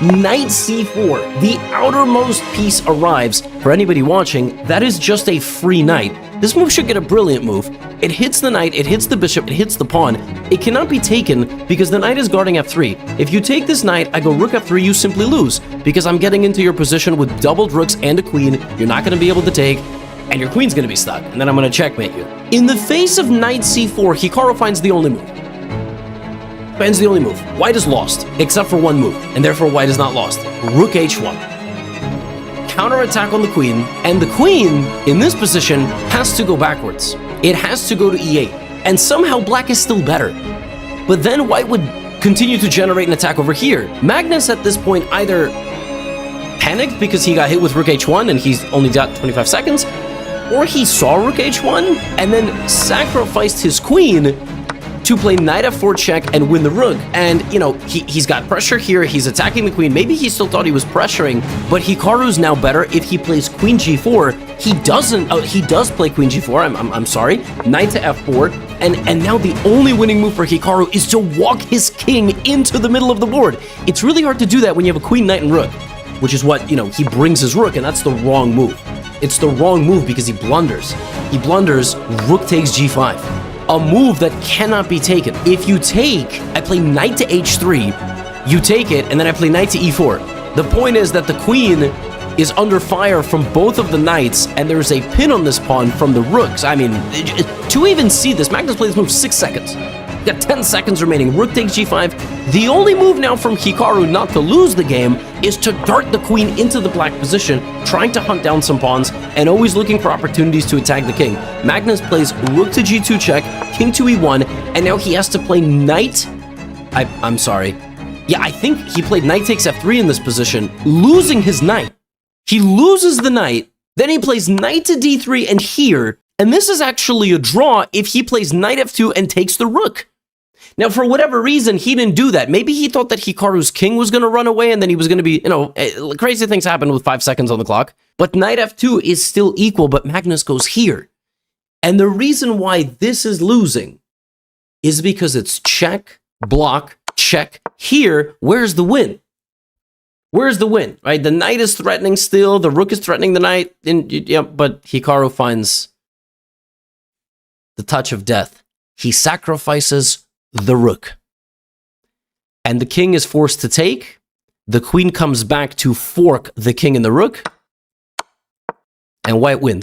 Knight c4, the outermost piece arrives. For anybody watching, that is just a free knight. This move should get a brilliant move. It hits the knight, it hits the bishop, it hits the pawn. It cannot be taken because the knight is guarding f3. If you take this knight, I go rook f3, you simply lose because I'm getting into your position with doubled rooks and a queen. You're not going to be able to take, and your queen's going to be stuck, and then I'm going to checkmate you. In the face of knight c4, Hikaru finds the only move. Finds the only move. White is lost, except for one move, and therefore white is not lost. Rook h1. Counterattack on the queen, and the queen, in this position, has to go backwards. It has to go to e8, and somehow black is still better. But then white would continue to generate an attack over here. Magnus at this point either panicked because he got hit with rook h1 and he's only got 25 seconds, or he saw rook h1 and then sacrificed his queen to play knight f4 check and win the rook. And, you know, he's got pressure here, he's attacking the queen. Maybe he still thought he was pressuring, but Hikaru's now better if he plays queen g4. He doesn't, he does play queen g4, I'm sorry, knight to f4, and now the only winning move for Hikaru is to walk his king into the middle of the board. It's really hard to do that when you have a queen, knight, and rook, which is what, you know, he brings his rook, and that's the wrong move. It's the wrong move because he blunders. He blunders, rook takes g5. A move that cannot be taken. If you take, I play knight to h3, you take it, and then I play knight to e4. The point is that the queen is under fire from both of the knights, and there's a pin on this pawn from the rooks. I mean, to even see this, Magnus plays this move 6 seconds. You got 10 seconds remaining. Rook takes g5. The only move now from Hikaru not to lose the game is to dart the queen into the black position, trying to hunt down some pawns, and always looking for opportunities to attack the king. Magnus plays rook to g2 check, king to e1, and now he has to play knight. I'm sorry. Yeah, I think he played knight takes f3 in this position, losing his knight. He loses the knight, then he plays knight to d3 and here, and this is actually a draw if he plays knight f2 and takes the rook. Now, for whatever reason, he didn't do that. Maybe he thought that Hikaru's king was going to run away and then he was going to be, you know, crazy things happen with 5 seconds on the clock. But knight f2 is still equal, but Magnus goes here. And the reason why this is losing is because it's check, block, check. Here, where's the win? Where's the win, right? The knight is threatening still, the rook is threatening the knight, and, yeah, but Hikaru finds the touch of death. He sacrifices the rook. And the king is forced to take. The queen comes back to fork the king and the rook. And white wins.